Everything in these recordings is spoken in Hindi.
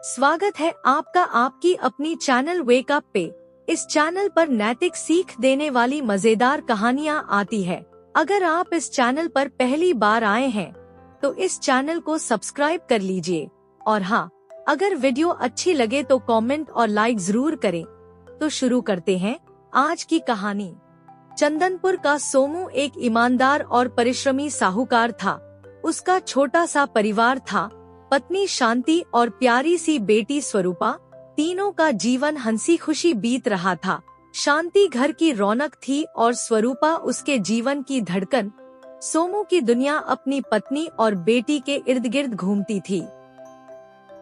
स्वागत है आपका आपकी अपनी चैनल वेक अप पे। इस चैनल पर नैतिक सीख देने वाली मजेदार कहानियाँ आती है। अगर आप इस चैनल पर पहली बार आए हैं तो इस चैनल को सब्सक्राइब कर लीजिए और हाँ, अगर वीडियो अच्छी लगे तो कमेंट और लाइक जरूर करें। तो शुरू करते हैं आज की कहानी। चंदनपुर का सोमू एक ईमानदार और परिश्रमी साहूकार था। उसका छोटा सा परिवार था, पत्नी शांति और प्यारी सी बेटी स्वरूपा। तीनों का जीवन हंसी खुशी बीत रहा था। शांति घर की रौनक थी और स्वरूपा उसके जीवन की धड़कन। सोमू की दुनिया अपनी पत्नी और बेटी के इर्द गिर्द घूमती थी।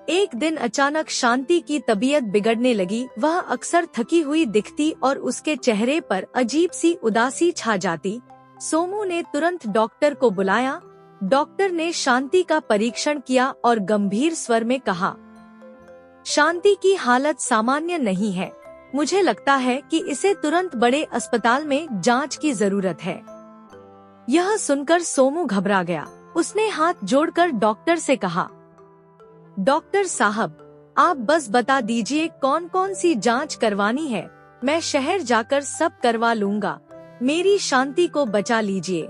एक दिन अचानक शांति की तबीयत बिगड़ने लगी। वह अक्सर थकी हुई दिखती और उसके चेहरे पर अजीब सी उदासी छा जाती। सोमू ने तुरंत डॉक्टर को बुलाया। डॉक्टर ने शांति का परीक्षण किया और गंभीर स्वर में कहा, शांति की हालत सामान्य नहीं है। मुझे लगता है कि इसे तुरंत बड़े अस्पताल में जांच की जरूरत है। यह सुनकर सोमू घबरा गया। उसने हाथ जोड़कर डॉक्टर से कहा, डॉक्टर साहब, आप बस बता दीजिए कौन कौन सी जांच करवानी है। मैं शहर जाकर सब करवा लूंगा। मेरी शांति को बचा लीजिए।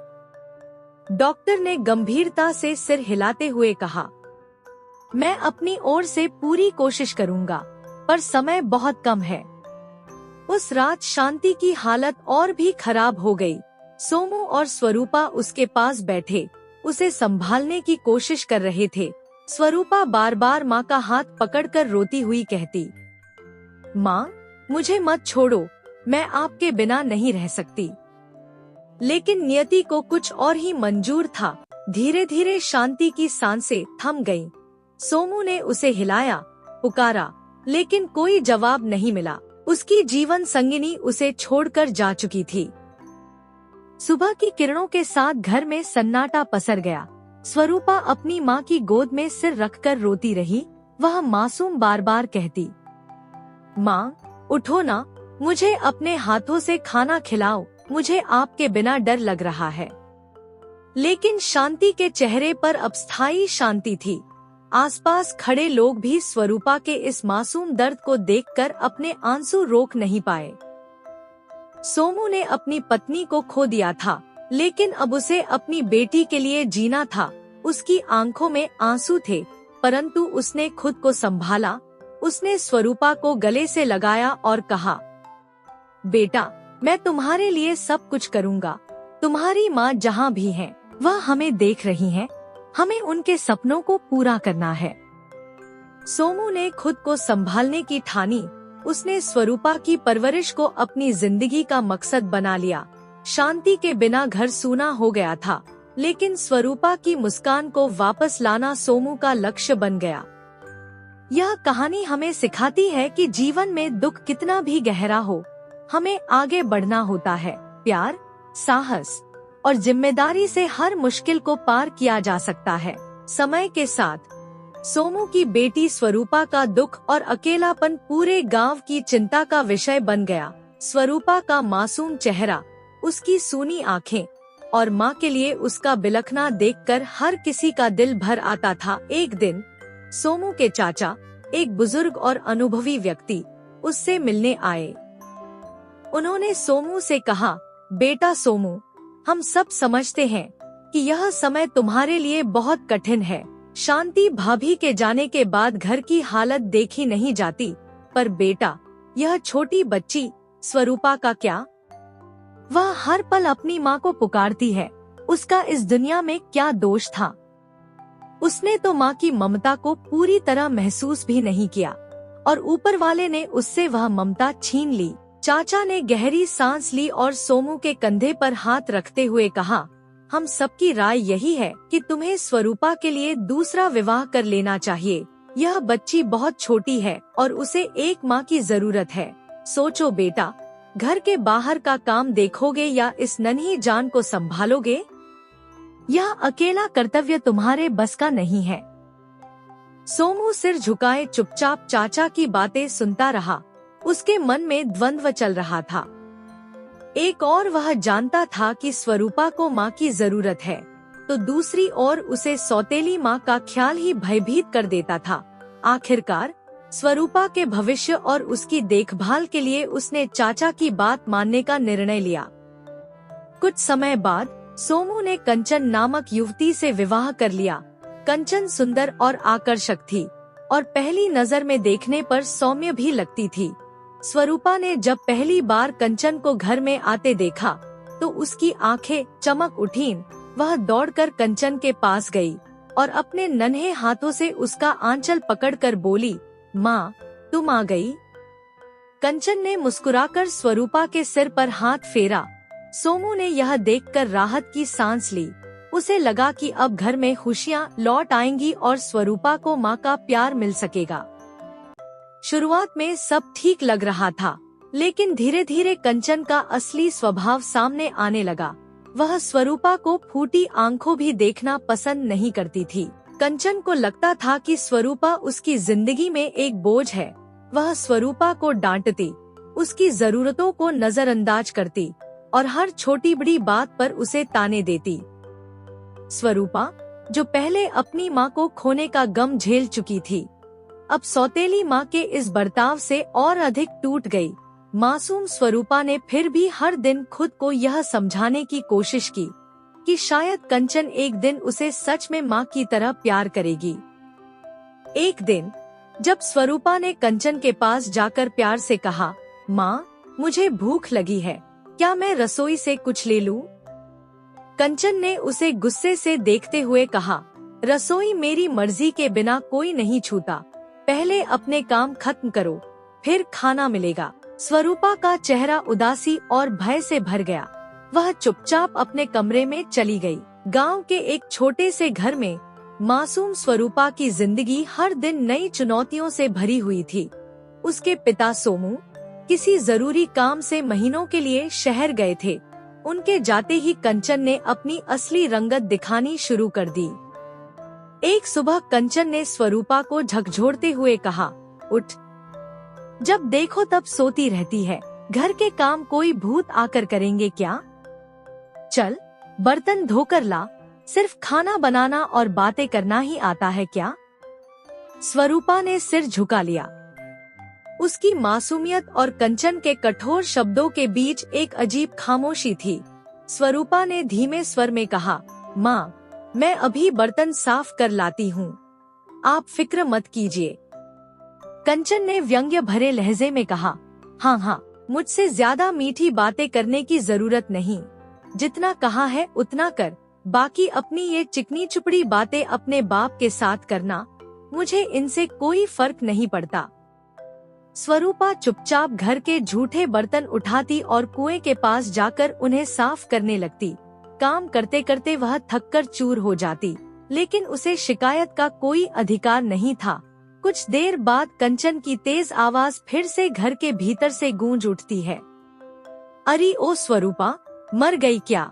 डॉक्टर ने गंभीरता से सिर हिलाते हुए कहा, मैं अपनी ओर से पूरी कोशिश करूंगा, पर समय बहुत कम है। उस रात शांति की हालत और भी खराब हो गई। सोमू और स्वरूपा उसके पास बैठे उसे संभालने की कोशिश कर रहे थे। स्वरूपा बार बार माँ का हाथ पकड़कर रोती हुई कहती, माँ, मुझे मत छोड़ो, मैं आपके बिना नहीं रह सकती। लेकिन नियति को कुछ और ही मंजूर था। धीरे धीरे शांति की सांसें थम गईं। सोमू ने उसे हिलाया, पुकारा, लेकिन कोई जवाब नहीं मिला। उसकी जीवन संगिनी उसे छोड़कर जा चुकी थी। सुबह की किरणों के साथ घर में सन्नाटा पसर गया। स्वरूपा अपनी माँ की गोद में सिर रखकर रोती रही। वह मासूम बार बार कहती, माँ, उठो ना, मुझे अपने हाथों से खाना खिलाओ, मुझे आपके बिना डर लग रहा है। लेकिन शांति के चेहरे पर अब स्थायी शांति थी। आसपास खड़े लोग भी स्वरूपा के इस मासूम दर्द को देखकर अपने आंसू रोक नहीं पाए। सोमू ने अपनी पत्नी को खो दिया था, लेकिन अब उसे अपनी बेटी के लिए जीना था। उसकी आंखों में आंसू थे, परंतु उसने खुद को संभाला। उसने स्वरूपा को गले से लगाया और कहा, बेटा, मैं तुम्हारे लिए सब कुछ करूँगा। तुम्हारी माँ जहाँ भी है, वह हमें देख रही है। हमें उनके सपनों को पूरा करना है। सोमू ने खुद को संभालने की ठानी। उसने स्वरूपा की परवरिश को अपनी जिंदगी का मकसद बना लिया। शांति के बिना घर सूना हो गया था, लेकिन स्वरूपा की मुस्कान को वापस लाना सोमू का लक्ष्य बन गया। यह कहानी हमें सिखाती है कि जीवन में दुख कितना भी गहरा हो, हमें आगे बढ़ना होता है। प्यार, साहस और जिम्मेदारी से हर मुश्किल को पार किया जा सकता है। समय के साथ सोमू की बेटी स्वरूपा का दुख और अकेलापन पूरे गांव की चिंता का विषय बन गया। स्वरूपा का मासूम चेहरा, उसकी सूनी आंखें और माँ के लिए उसका बिलखना देखकर हर किसी का दिल भर आता था। एक दिन सोमू के चाचा, एक बुजुर्ग और अनुभवी व्यक्ति, उससे मिलने आए। उन्होंने सोमू से कहा, बेटा सोमू, हम सब समझते हैं कि यह समय तुम्हारे लिए बहुत कठिन है। शांति भाभी के जाने के बाद घर की हालत देखी नहीं जाती, पर बेटा, यह छोटी बच्ची स्वरूपा का क्या? वह हर पल अपनी माँ को पुकारती है। उसका इस दुनिया में क्या दोष था? उसने तो माँ की ममता को पूरी तरह महसूस भी नहीं किया और ऊपर वाले ने उससे वह ममता छीन ली। चाचा ने गहरी सांस ली और सोमू के कंधे पर हाथ रखते हुए कहा, हम सबकी राय यही है कि तुम्हें स्वरूपा के लिए दूसरा विवाह कर लेना चाहिए। यह बच्ची बहुत छोटी है और उसे एक माँ की जरूरत है। सोचो बेटा, घर के बाहर का काम देखोगे या इस नन्ही जान को संभालोगे? यह अकेला कर्तव्य तुम्हारे बस का नहीं है। सोमू सिर झुकाए चुपचाप चाचा की बातें सुनता रहा। उसके मन में द्वंद्व चल रहा था। एक और वह जानता था कि स्वरूपा को माँ की जरूरत है, तो दूसरी ओर उसे सौतेली माँ का ख्याल ही भयभीत कर देता था। आखिरकार स्वरूपा के भविष्य और उसकी देखभाल के लिए उसने चाचा की बात मानने का निर्णय लिया। कुछ समय बाद सोमू ने कंचन नामक युवती से विवाह कर लिया। कंचन सुंदर और आकर्षक थी और पहली नजर में देखने पर सौम्य भी लगती थी। स्वरूपा ने जब पहली बार कंचन को घर में आते देखा तो उसकी आंखें चमक उठीं। वह दौड़कर कंचन के पास गई और अपने नन्हे हाथों से उसका आंचल पकड़कर बोली, माँ, तुम आ गई। कंचन ने मुस्कुराकर स्वरूपा के सिर पर हाथ फेरा। सोमू ने यह देखकर राहत की सांस ली। उसे लगा कि अब घर में खुशियाँ लौट आएंगी और स्वरूपा को माँ का प्यार मिल सकेगा। शुरुआत में सब ठीक लग रहा था, लेकिन धीरे धीरे कंचन का असली स्वभाव सामने आने लगा। वह स्वरूपा को फूटी आंखों भी देखना पसंद नहीं करती थी। कंचन को लगता था कि स्वरूपा उसकी जिंदगी में एक बोझ है। वह स्वरूपा को डांटती, उसकी जरूरतों को नजरअंदाज करती और हर छोटी बड़ी बात पर उसे ताने देती। स्वरूपा, जो पहले अपनी माँ को खोने का गम झेल चुकी थी, अब सौतेली माँ के इस बर्ताव से और अधिक टूट गई। मासूम स्वरूपा ने फिर भी हर दिन खुद को यह समझाने की कोशिश की कि शायद कंचन एक दिन उसे सच में माँ की तरह प्यार करेगी। एक दिन जब स्वरूपा ने कंचन के पास जाकर प्यार से कहा, माँ, मुझे भूख लगी है, क्या मैं रसोई से कुछ ले लूं? कंचन ने उसे गुस्से से देखते हुए कहा, रसोई मेरी मर्जी के बिना कोई नहीं छूता। पहले अपने काम खत्म करो, फिर खाना मिलेगा। स्वरूपा का चेहरा उदासी और भय से भर गया। वह चुपचाप अपने कमरे में चली गई। गांव के एक छोटे से घर में मासूम स्वरूपा की जिंदगी हर दिन नई चुनौतियों से भरी हुई थी। उसके पिता सोमू किसी जरूरी काम से महीनों के लिए शहर गए थे। उनके जाते ही कंचन ने अपनी असली रंगत दिखानी शुरू कर दी। एक सुबह कंचन ने स्वरूपा को झकझोरते हुए कहा, उठ, जब देखो तब सोती रहती है। घर के काम कोई भूत आकर करेंगे क्या? चल, बर्तन धोकर ला। सिर्फ खाना बनाना और बातें करना ही आता है क्या? स्वरूपा ने सिर झुका लिया। उसकी मासूमियत और कंचन के कठोर शब्दों के बीच एक अजीब खामोशी थी। स्वरूपा ने धीमे स्वर में कहा, माँ, मैं अभी बर्तन साफ कर लाती हूँ, आप फिक्र मत कीजिए। कंचन ने व्यंग्य भरे लहजे में कहा, हाँ हाँ, मुझसे ज्यादा मीठी बातें करने की जरूरत नहीं। जितना कहा है उतना कर, बाकी अपनी ये चिकनी चुपड़ी बातें अपने बाप के साथ करना, मुझे इनसे कोई फर्क नहीं पड़ता। स्वरूपा चुपचाप घर के झूठे बर्तन उठाती और कुएं के पास जाकर उन्हें साफ करने लगती। काम करते करते वह थककर चूर हो जाती, लेकिन उसे शिकायत का कोई अधिकार नहीं था। कुछ देर बाद कंचन की तेज आवाज फिर से घर के भीतर से गूंज उठती है, अरे ओ स्वरूपा, मर गई क्या?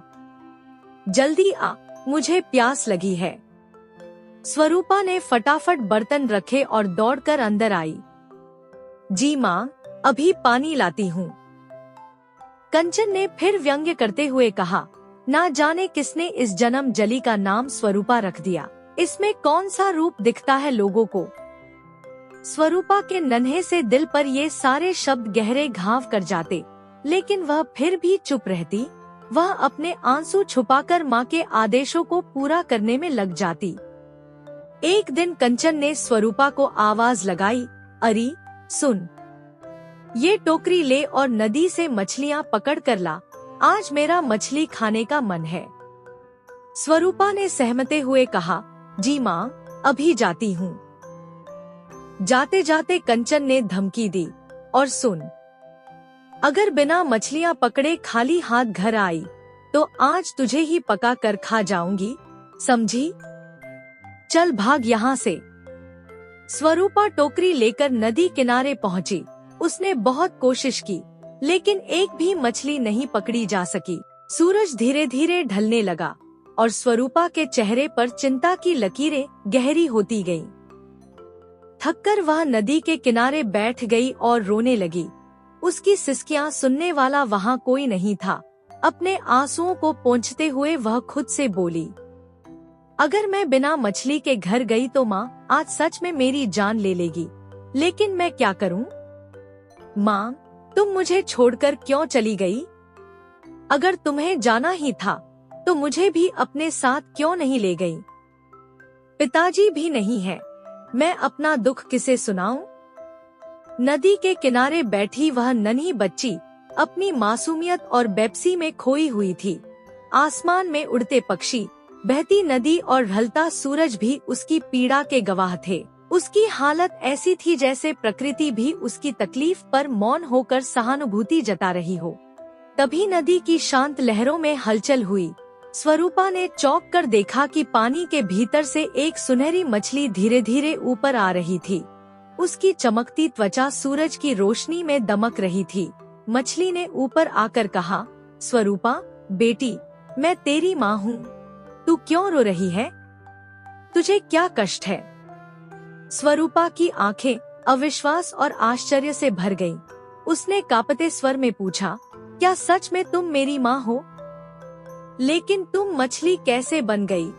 जल्दी आ, मुझे प्यास लगी है। स्वरूपा ने फटाफट बर्तन रखे और दौड़कर अंदर आई। जी माँ, अभी पानी लाती हूँ। कंचन ने फिर व्यंग्य करते हुए कहा, ना जाने किसने इस जन्म जली का नाम स्वरूपा रख दिया। इसमें कौन सा रूप दिखता है लोगों को? स्वरूपा के नन्हे से दिल पर ये सारे शब्द गहरे घाव कर जाते, लेकिन वह फिर भी चुप रहती। वह अपने आंसू छुपाकर माँ के आदेशों को पूरा करने में लग जाती। एक दिन कंचन ने स्वरूपा को आवाज लगाई, अरे सुन, ये टोकरी ले और नदी से मछलियाँ पकड़ कर ला, आज मेरा मछली खाने का मन है। स्वरूपा ने सहमते हुए कहा, जी माँ, अभी जाती हूँ। जाते जाते कंचन ने धमकी दी, और सुन, अगर बिना मछलियाँ पकड़े खाली हाथ घर आई तो आज तुझे ही पका कर खा जाऊंगी, समझी? चल भाग यहाँ से। स्वरूपा टोकरी लेकर नदी किनारे पहुंची। उसने बहुत कोशिश की, लेकिन एक भी मछली नहीं पकड़ी जा सकी। सूरज धीरे धीरे ढलने लगा और स्वरूपा के चेहरे पर चिंता की लकीरें गहरी होती गईं। थककर वह नदी के किनारे बैठ गई और रोने लगी। उसकी सिसकियां सुनने वाला वहाँ कोई नहीं था। अपने आंसुओं को पोंछते हुए वह खुद से बोली, अगर मैं बिना मछली के घर गई तो माँ आज सच में मेरी जान ले लेगी। लेकिन मैं क्या करूं? माँ, तुम मुझे छोड़कर क्यों चली गई? अगर तुम्हें जाना ही था तो मुझे भी अपने साथ क्यों नहीं ले गई? पिताजी भी नहीं है, मैं अपना दुख किसे सुनाऊं? नदी के किनारे बैठी वह नन्ही बच्ची अपनी मासूमियत और बेपसी में खोई हुई थी। आसमान में उड़ते पक्षी, बहती नदी और ढलता सूरज भी उसकी पीड़ा के गवाह थे। उसकी हालत ऐसी थी जैसे प्रकृति भी उसकी तकलीफ पर मौन होकर सहानुभूति जता रही हो। तभी नदी की शांत लहरों में हलचल हुई। स्वरूपा ने चौंक कर देखा कि पानी के भीतर से एक सुनहरी मछली धीरे धीरे ऊपर आ रही थी। उसकी चमकती त्वचा सूरज की रोशनी में दमक रही थी। मछली ने ऊपर आकर कहा, स्वरूपा बेटी, मैं तेरी माँ हूँ। तू क्यों रो रही है? तुझे क्या कष्ट है? स्वरूपा की आंखें अविश्वास और आश्चर्य से भर गईं। उसने कांपते स्वर में पूछा, क्या सच में तुम मेरी माँ हो? लेकिन तुम मछली कैसे बन गई?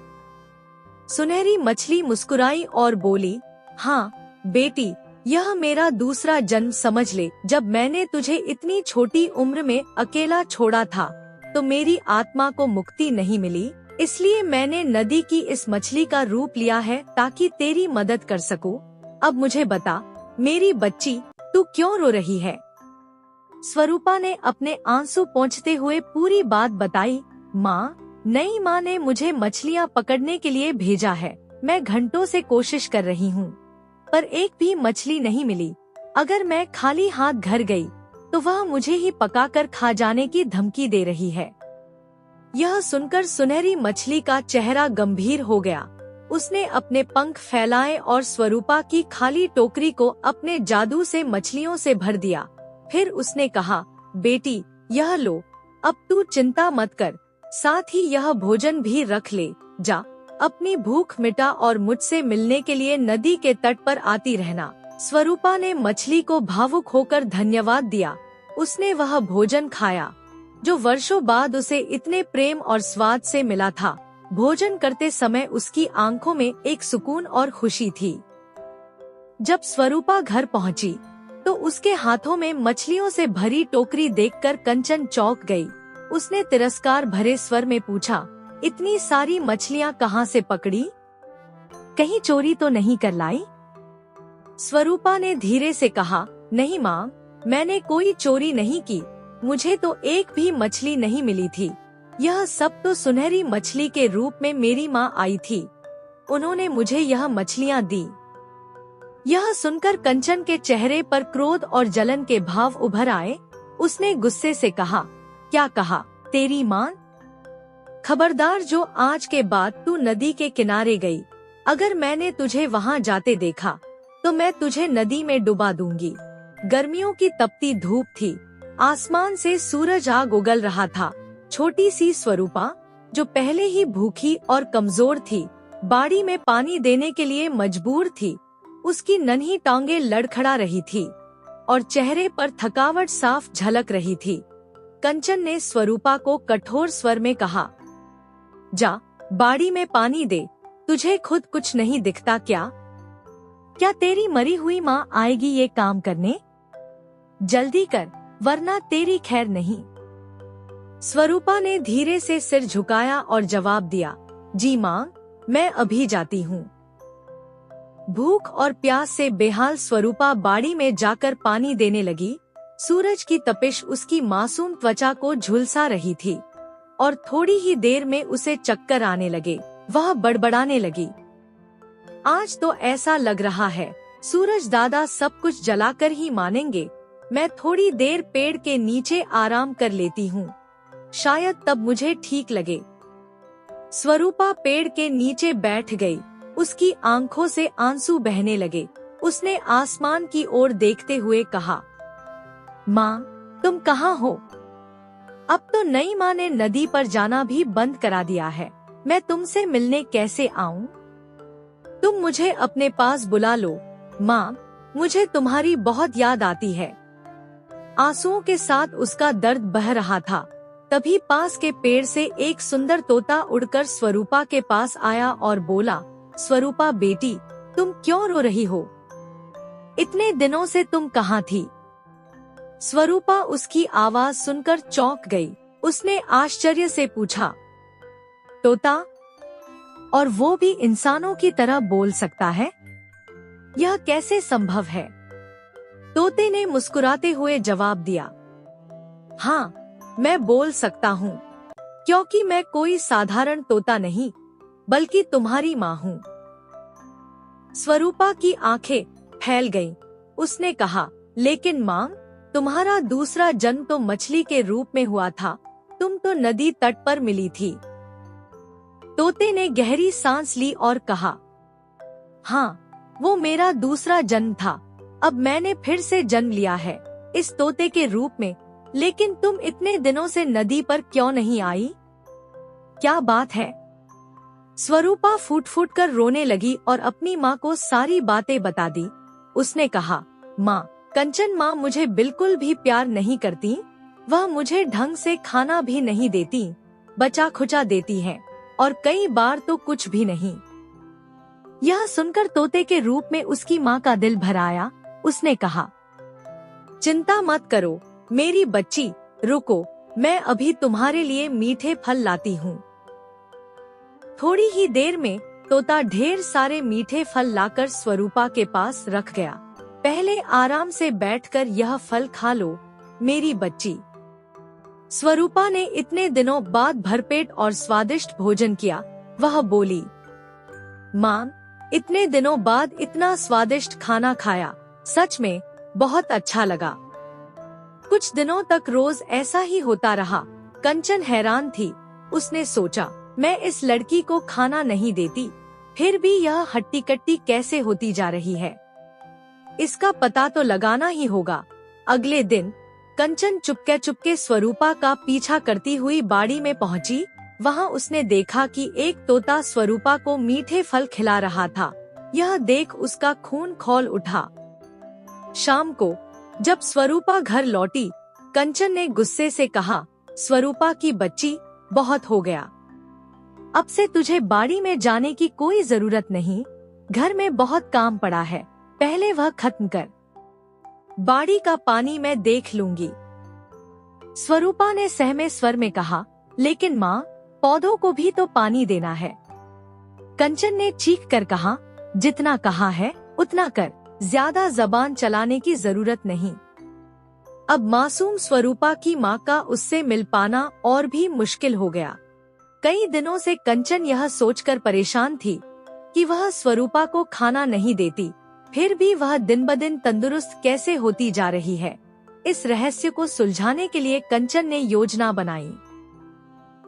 सुनहरी मछली मुस्कुराई और बोली, हाँ बेटी, यह मेरा दूसरा जन्म समझ ले। जब मैंने तुझे इतनी छोटी उम्र में अकेला छोड़ा था तो मेरी आत्मा को मुक्ति नहीं मिली, इसलिए मैंने नदी की इस मछली का रूप लिया है ताकि तेरी मदद कर सकूं। अब मुझे बता मेरी बच्ची, तू क्यों रो रही है? स्वरूपा ने अपने आंसू पोंछते हुए पूरी बात बताई। माँ, नई माँ ने मुझे मछलियाँ पकड़ने के लिए भेजा है। मैं घंटों से कोशिश कर रही हूँ पर एक भी मछली नहीं मिली। अगर मैं खाली हाथ घर गई तो वह मुझे ही पकाकर खा जाने की धमकी दे रही है। यह सुनकर सुनहरी मछली का चेहरा गंभीर हो गया। उसने अपने पंख फैलाए और स्वरूपा की खाली टोकरी को अपने जादू से मछलियों से भर दिया। फिर उसने कहा, बेटी यह लो, अब तू चिंता मत कर, साथ ही यह भोजन भी रख ले। जा, अपनी भूख मिटा और मुझसे मिलने के लिए नदी के तट पर आती रहना। स्वरूपा ने मछली को भावुक होकर धन्यवाद दिया। उसने वह भोजन खाया जो वर्षों बाद उसे इतने प्रेम और स्वाद से मिला था। भोजन करते समय उसकी आंखों में एक सुकून और खुशी थी। जब स्वरूपा घर पहुंची तो उसके हाथों में मछलियों से भरी टोकरी देखकर कंचन चौंक गई। उसने तिरस्कार भरे स्वर में पूछा, इतनी सारी मछलियाँ कहाँ से पकड़ी? कहीं चोरी तो नहीं कर लाई? स्वरूपा ने धीरे से कहा, नहीं माँ, मैंने कोई चोरी नहीं की। मुझे तो एक भी मछली नहीं मिली थी। यह सब तो सुनहरी मछली के रूप में मेरी माँ आई थी। उन्होंने मुझे यह मछलियाँ दी। यह सुनकर कंचन के चेहरे पर क्रोध और जलन के भाव उभर आए। उसने गुस्से से कहा, क्या कहा? तेरी माँ? खबरदार, जो आज के बाद तू नदी के किनारे गई, अगर मैंने तुझे वहाँ जाते देखा तो मैं तुझे नदी में डुबा दूंगी। गर्मियों की तपती धूप थी। आसमान से सूरज आग उगल रहा था। छोटी सी स्वरूपा, जो पहले ही भूखी और कमजोर थी, बाड़ी में पानी देने के लिए मजबूर थी। उसकी नन्ही टांगें लड़खड़ा रही थी और चेहरे पर थकावट साफ झलक रही थी। कंचन ने स्वरूपा को कठोर स्वर में कहा, जा, बाड़ी में पानी दे। तुझे खुद कुछ नहीं दिखता क्या? क्या तेरी मरी हुई माँ आएगी ये काम करने? जल्दी कर, वरना तेरी खैर नहीं। स्वरूपा ने धीरे से सिर झुकाया और जवाब दिया, जी माँ, मैं अभी जाती हूँ। भूख और प्यास से बेहाल स्वरूपा बाड़ी में जाकर पानी देने लगी। सूरज की तपिश उसकी मासूम त्वचा को झुलसा रही थी और थोड़ी ही देर में उसे चक्कर आने लगे। वह बड़बड़ाने लगी, आज तो ऐसा लग रहा है सूरज दादा सब कुछ जलाकर ही मानेंगे। मैं थोड़ी देर पेड़ के नीचे आराम कर लेती हूँ, शायद तब मुझे ठीक लगे। स्वरूपा पेड़ के नीचे बैठ गई। उसकी आंखों से आंसू बहने लगे। उसने आसमान की ओर देखते हुए कहा, माँ, तुम कहाँ हो? अब तो नई माँ ने नदी पर जाना भी बंद करा दिया है। मैं तुमसे मिलने कैसे आऊँ? तुम मुझे अपने पास बुला लो। माँ, मुझे तुम्हारी बहुत याद आती है। आंसुओं के साथ उसका दर्द बह रहा था। तभी पास के पेड़ से एक सुंदर तोता उड़कर स्वरूपा के पास आया और बोला, स्वरूपा बेटी, तुम क्यों रो रही हो? इतने दिनों से तुम कहाँ थी? स्वरूपा उसकी आवाज सुनकर चौंक गई। उसने आश्चर्य से पूछा, तोता? और वो भी इंसानों की तरह बोल सकता है? यह कैसे संभव है? तोते ने मुस्कुराते हुए जवाब दिया, हाँ, मैं बोल सकता हूँ, क्योंकि मैं कोई साधारण तोता नहीं, बल्कि तुम्हारी माँ हूँ। स्वरूपा की आंखें फैल गईं। उसने कहा, लेकिन माँ, तुम्हारा दूसरा जन्म तो मछली के रूप में हुआ था। तुम तो नदी तट पर मिली थी। तोते ने गहरी सांस ली और कहा, हाँ, वो मेरा दूसरा जन्म था। अब मैंने फिर से जन्म लिया है, इस तोते के रूप में। लेकिन तुम इतने दिनों से नदी पर क्यों नहीं आई? क्या बात है? स्वरूपा फूट फूट कर रोने लगी और अपनी माँ को सारी बातें बता दी। उसने कहा, माँ, कंचन माँ मुझे बिल्कुल भी प्यार नहीं करती। वह मुझे ढंग से खाना भी नहीं देती, बचा खुचा देती है, और कई बार तो कुछ भी नहीं। यह सुनकर तोते के रूप में उसकी माँ का दिल भर आया। उसने कहा, चिंता मत करो मेरी बच्ची, रुको, मैं अभी तुम्हारे लिए मीठे फल लाती हूँ। थोड़ी ही देर में तोता ढेर सारे मीठे फल लाकर स्वरूपा के पास रख गया। पहले आराम से बैठकर यह फल खा लो मेरी बच्ची। स्वरूपा ने इतने दिनों बाद भरपेट और स्वादिष्ट भोजन किया। वह बोली, माँ, इतने दिनों बाद इतना स्वादिष्ट खाना खाया, सच में बहुत अच्छा लगा। कुछ दिनों तक रोज ऐसा ही होता रहा। कंचन हैरान थी। उसने सोचा, मैं इस लड़की को खाना नहीं देती, फिर भी यह हट्टी कट्टी कैसे होती जा रही है। इसका पता तो लगाना ही होगा। अगले दिन कंचन चुपके चुपके स्वरूपा का पीछा करती हुई बाड़ी में पहुंची। वहां उसने देखा कि एक तोता स्वरूपा को मीठे फल खिला रहा था। यह देख उसका खून खौल उठा। शाम को जब स्वरूपा घर लौटी, कंचन ने गुस्से से कहा, स्वरूपा की बच्ची, बहुत हो गया। अब से तुझे बाड़ी में जाने की कोई जरूरत नहीं। घर में बहुत काम पड़ा है, पहले वह खत्म कर। बाड़ी का पानी मैं देख लूंगी। स्वरूपा ने सहमे स्वर में कहा, लेकिन माँ, पौधों को भी तो पानी देना है। कंचन ने चीख कर कहा, जितना कहा है उतना कर, ज्यादा जबान चलाने की जरूरत नहीं। अब मासूम स्वरूपा की माँ का उससे मिल पाना और भी मुश्किल हो गया। कई दिनों से कंचन यह सोचकर परेशान थी कि वह स्वरूपा को खाना नहीं देती, फिर भी वह दिन ब दिन तंदुरुस्त कैसे होती जा रही है। इस रहस्य को सुलझाने के लिए कंचन ने योजना बनाई।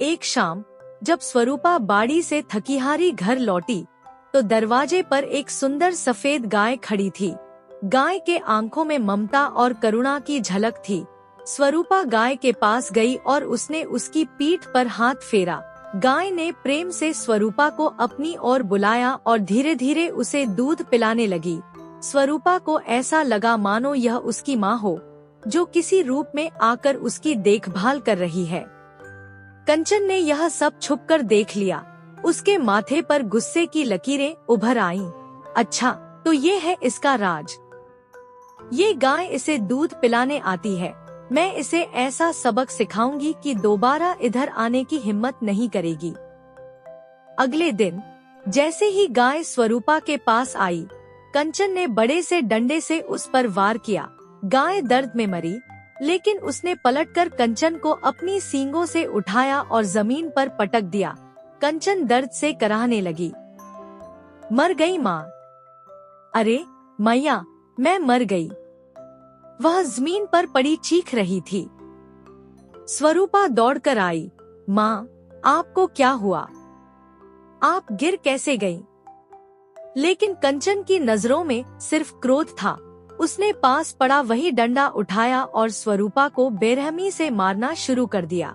एक शाम जब स्वरूपा बाड़ी से थकीहारी घर लौटी, तो दरवाजे पर एक सुंदर सफेद गाय खड़ी थी। गाय के आंखों में ममता और करुणा की झलक थी। स्वरूपा गाय के पास गई और उसने उसकी पीठ पर हाथ फेरा। गाय ने प्रेम से स्वरूपा को अपनी ओर बुलाया और धीरे धीरे उसे दूध पिलाने लगी। स्वरूपा को ऐसा लगा मानो यह उसकी माँ हो, जो किसी रूप में आकर उसकी देखभाल कर रही है। कंचन ने यह सब छुपकर देख लिया। उसके माथे पर गुस्से की लकीरें उभर आईं। अच्छा, तो ये है इसका राज। ये गाय इसे दूध पिलाने आती है। मैं इसे ऐसा सबक सिखाऊंगी कि दोबारा इधर आने की हिम्मत नहीं करेगी। अगले दिन जैसे ही गाय स्वरूपा के पास आई, कंचन ने बड़े से डंडे से उस पर वार किया। गाय दर्द में मरी, लेकिन उसने पलटकर कंचन को अपनी सींगों से उठाया और जमीन पर पटक दिया। कंचन दर्द से कराहने लगी। मर गई माँ। अरे मैया, मैं मर गई। वह जमीन पर पड़ी चीख रही थी। स्वरूपा दौड़कर आई। माँ, आपको क्या हुआ? आप गिर कैसे गईं? लेकिन कंचन की नजरों में सिर्फ क्रोध था। उसने पास पड़ा वही डंडा उठाया और स्वरूपा को बेरहमी से मारना शुरू कर दिया।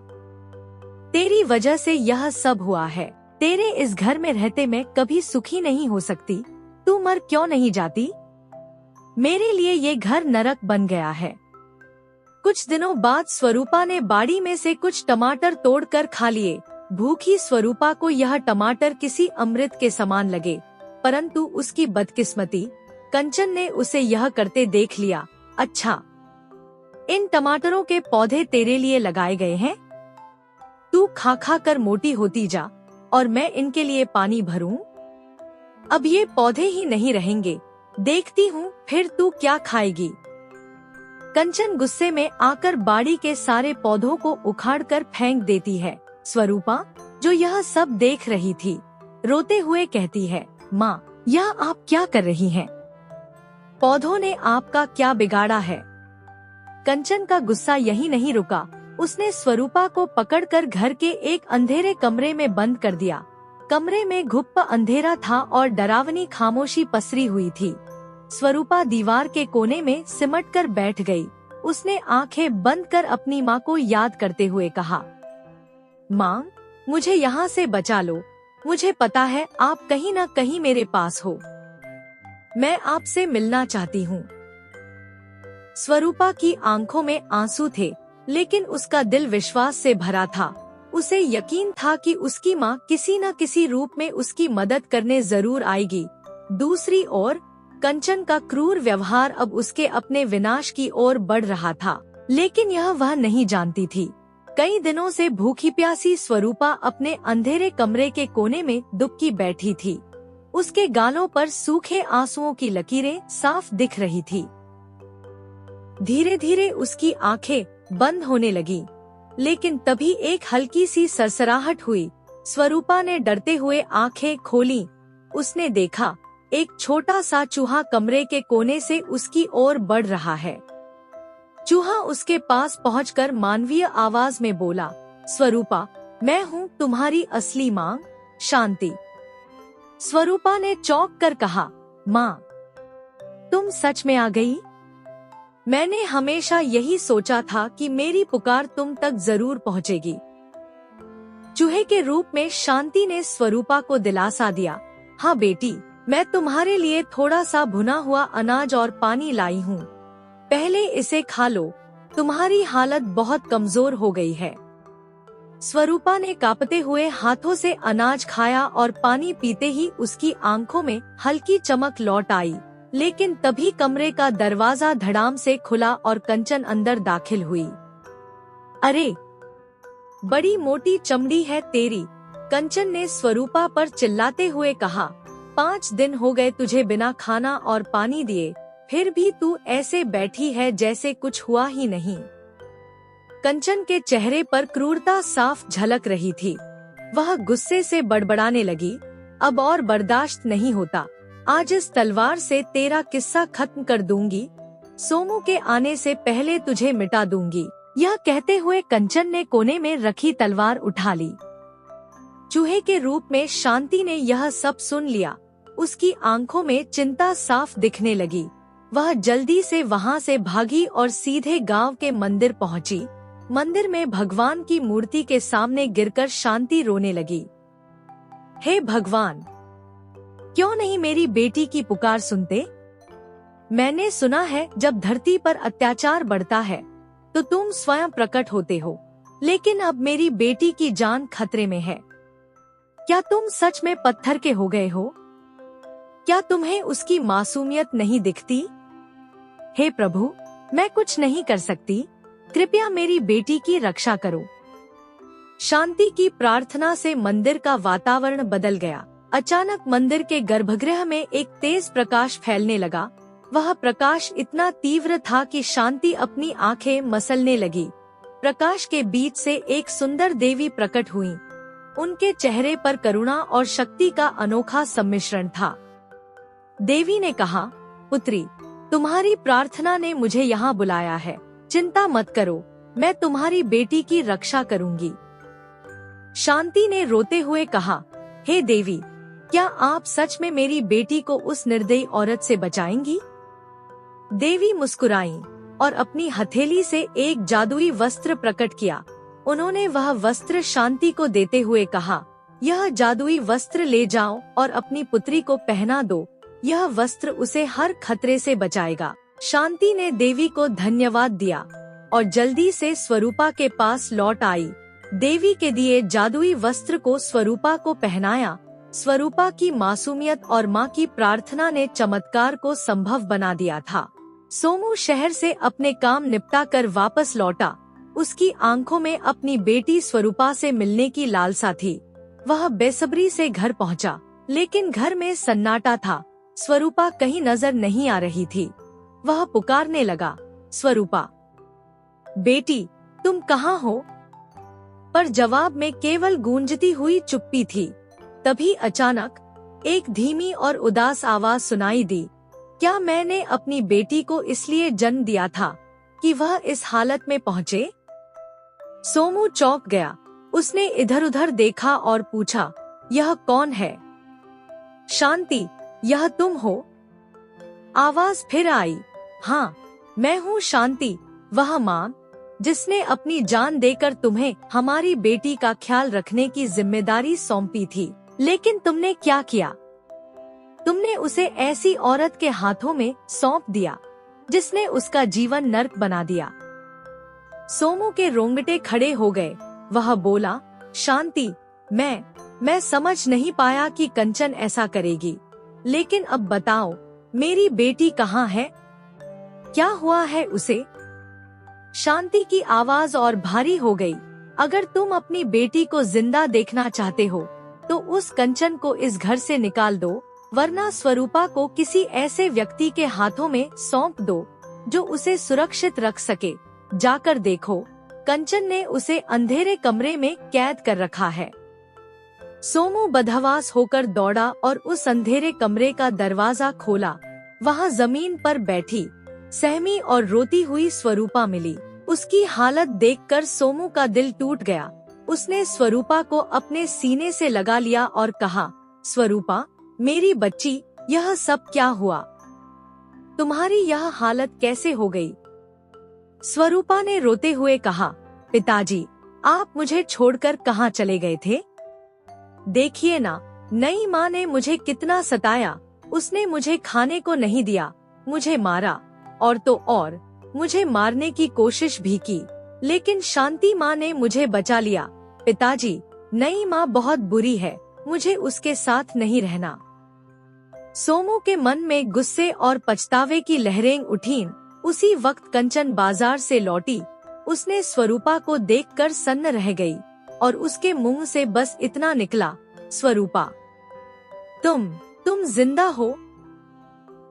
तेरी वजह से यह सब हुआ है। तेरे इस घर में रहते मैं कभी सुखी नहीं हो सकती। तू मर क्यों नहीं जाती? मेरे लिए ये घर नरक बन गया है। कुछ दिनों बाद स्वरूपा ने बाड़ी में से कुछ टमाटर तोड़कर खा लिए। भूखी स्वरूपा को यह टमाटर किसी अमृत के समान लगे, परंतु उसकी बदकिस्मती कंचन ने उसे यह करते देख लिया। अच्छा, इन टमाटरों के पौधे तेरे लिए लगाए गए हैं? तू खा खा कर मोटी होती जा और मैं इनके लिए पानी भरूं? अब ये पौधे ही नहीं रहेंगे, देखती हूँ फिर तू क्या खाएगी। कंचन गुस्से में आकर बाड़ी के सारे पौधों को उखाड़कर फेंक देती है। स्वरूपा, जो यह सब देख रही थी, रोते हुए कहती है, माँ, यह आप क्या कर रही हैं? पौधों ने आपका क्या बिगाड़ा है? कंचन का गुस्सा यही नहीं रुका, उसने स्वरूपा को पकड़कर घर के एक अंधेरे कमरे में बंद कर दिया। कमरे में घुप्प अंधेरा था और डरावनी खामोशी पसरी हुई थी। स्वरूपा दीवार के कोने में सिमट कर बैठ गई। उसने आंखें बंद कर अपनी माँ को याद करते हुए कहा, माँ, मुझे यहाँ से बचा लो। मुझे पता है आप कहीं न कहीं मेरे पास हो। मैं आपसे मिलना चाहती हूँ। स्वरूपा की आंखों में आंसू थे, लेकिन उसका दिल विश्वास से भरा था। उसे यकीन था कि उसकी माँ किसी न किसी रूप में उसकी मदद करने जरूर आएगी। दूसरी ओर कंचन का क्रूर व्यवहार अब उसके अपने विनाश की ओर बढ़ रहा था, लेकिन यह वह नहीं जानती थी। कई दिनों से भूखी प्यासी स्वरूपा अपने अंधेरे कमरे के कोने में दुबकी बैठी थी। उसके गालों पर सूखे आंसुओं की लकीरें साफ दिख रही थी। धीरे धीरे उसकी आंखें बंद होने लगी, लेकिन तभी एक हल्की सी सरसराहट हुई। स्वरूपा ने डरते हुए आंखें खोलीं। उसने देखा, एक छोटा सा चूहा कमरे के कोने से उसकी ओर बढ़ रहा है। चूहा उसके पास पहुंचकर मानवीय आवाज में बोला, स्वरूपा, मैं हूँ तुम्हारी असली माँ, शांति। स्वरूपा ने चौंक कर कहा, माँ, तुम सच में आ गई? मैंने हमेशा यही सोचा था कि मेरी पुकार तुम तक जरूर पहुंचेगी। चूहे के रूप में शांति ने स्वरूपा को दिलासा दिया, हाँ बेटी, मैं तुम्हारे लिए थोड़ा सा भुना हुआ अनाज और पानी लाई हूँ। पहले इसे खा लो, तुम्हारी हालत बहुत कमजोर हो गई है। स्वरूपा ने कांपते हुए हाथों से अनाज खाया और पानी पीते ही उसकी आंखों में हल्की चमक लौट आई। लेकिन तभी कमरे का दरवाजा धड़ाम से खुला और कंचन अंदर दाखिल हुई। अरे, बड़ी मोटी चमड़ी है तेरी, कंचन ने स्वरूपा पर चिल्लाते हुए कहा। 5 दिन हो गए तुझे बिना खाना और पानी दिए, फिर भी तू ऐसे बैठी है जैसे कुछ हुआ ही नहीं। कंचन के चेहरे पर क्रूरता साफ झलक रही थी। वह गुस्से से बड़बड़ाने लगी, अब और बर्दाश्त नहीं होता। आज इस तलवार से तेरा किस्सा खत्म कर दूंगी। सोमू के आने से पहले तुझे मिटा दूंगी। यह कहते हुए कंचन ने कोने में रखी तलवार उठा ली। चूहे के रूप में शांति ने यह सब सुन लिया। उसकी आंखों में चिंता साफ दिखने लगी। वह जल्दी से वहां से भागी और सीधे गांव के मंदिर पहुंची। मंदिर में भगवान की मूर्ति के सामने गिरकर शांति रोने लगी। हे भगवान, क्यों नहीं मेरी बेटी की पुकार सुनते? मैंने सुना है जब धरती पर अत्याचार बढ़ता है तो तुम स्वयं प्रकट होते हो, लेकिन अब मेरी बेटी की जान खतरे में है। क्या तुम सच में पत्थर के हो गए हो? क्या तुम्हें उसकी मासूमियत नहीं दिखती? हे प्रभु, मैं कुछ नहीं कर सकती, कृपया मेरी बेटी की रक्षा करो। शांति की प्रार्थना से मंदिर का वातावरण बदल गया। अचानक मंदिर के गर्भगृह में एक तेज प्रकाश फैलने लगा। वह प्रकाश इतना तीव्र था कि शांति अपनी आंखें मसलने लगी। प्रकाश के बीच से एक सुंदर देवी प्रकट हुई। उनके चेहरे पर करुणा और शक्ति का अनोखा सम्मिश्रण था। देवी ने कहा, पुत्री, तुम्हारी प्रार्थना ने मुझे यहाँ बुलाया है। चिंता मत करो, मैं तुम्हारी बेटी की रक्षा करूंगी। शांति ने रोते हुए कहा, हे देवी, क्या आप सच में मेरी बेटी को उस निर्दयी औरत से बचाएंगी? देवी मुस्कुराईं और अपनी हथेली से एक जादुई वस्त्र प्रकट किया। उन्होंने वह वस्त्र शांति को देते हुए कहा, यह जादुई वस्त्र ले जाओ और अपनी पुत्री को पहना दो। यह वस्त्र उसे हर खतरे से बचाएगा। शांति ने देवी को धन्यवाद दिया और जल्दी से स्वरूपा के पास लौट आई। देवी के दिए जादुई वस्त्र को स्वरूपा को पहनाया स्वरूपा की मासूमियत और माँ की प्रार्थना ने चमत्कार को संभव बना दिया था। सोमू शहर से अपने काम निपटा कर वापस लौटा। उसकी आंखों में अपनी बेटी स्वरूपा से मिलने की लालसा थी। वह बेसब्री से घर पहुंचा, लेकिन घर में सन्नाटा था। स्वरूपा कहीं नजर नहीं आ रही थी। वह पुकारने लगा, स्वरूपा, बेटी, तुम कहाँ हो? पर जवाब में केवल गूंजती हुई चुप्पी थी। तभी अचानक एक धीमी और उदास आवाज सुनाई दी, क्या मैंने अपनी बेटी को इसलिए जन्म दिया था कि वह इस हालत में पहुँचे? सोमू चौंक गया। उसने इधर उधर देखा और पूछा, यह कौन है? शांति, यह तुम हो? आवाज फिर आई, हाँ, मैं हूँ शांति, वह माँ जिसने अपनी जान देकर तुम्हें हमारी बेटी का ख्याल रखने की जिम्मेदारी सौंपी थी। लेकिन तुमने क्या किया? तुमने उसे ऐसी औरत के हाथों में सौंप दिया जिसने उसका जीवन नर्क बना दिया। सोमू के रोंगटे खड़े हो गए। वह बोला, शांति, मैं समझ नहीं पाया कि कंचन ऐसा करेगी। लेकिन अब बताओ, मेरी बेटी कहाँ है? क्या हुआ है उसे? शांति की आवाज और भारी हो गई। अगर तुम अपनी बेटी को जिंदा देखना चाहते हो तो उस कंचन को इस घर से निकाल दो, वरना स्वरूपा को किसी ऐसे व्यक्ति के हाथों में सौंप दो जो उसे सुरक्षित रख सके। जाकर देखो, कंचन ने उसे अंधेरे कमरे में कैद कर रखा है। सोमू बदहवास होकर दौड़ा और उस अंधेरे कमरे का दरवाजा खोला। वहाँ जमीन पर बैठी सहमी और रोती हुई स्वरूपा मिली। उसकी हालत देखकर सोमू का दिल टूट गया। उसने स्वरूपा को अपने सीने से लगा लिया और कहा, स्वरूपा, मेरी बच्ची, यह सब क्या हुआ? तुम्हारी यह हालत कैसे हो गई? स्वरूपा ने रोते हुए कहा, पिताजी, आप मुझे छोड़कर कहाँ चले गए थे? देखिए ना, नई माँ ने मुझे कितना सताया। उसने मुझे खाने को नहीं दिया, मुझे मारा और तो और मुझे मारने की कोशिश भी की, लेकिन शांति माँ ने मुझे बचा लिया। पिताजी, नई माँ बहुत बुरी है, मुझे उसके साथ नहीं रहना। सोमू के मन में गुस्से और पछतावे की लहरें उठीं। उसी वक्त कंचन बाजार से लौटी। उसने स्वरूपा को देखकर सन्न रह गई और उसके मुंह से बस इतना निकला, स्वरूपा, तुम जिंदा हो?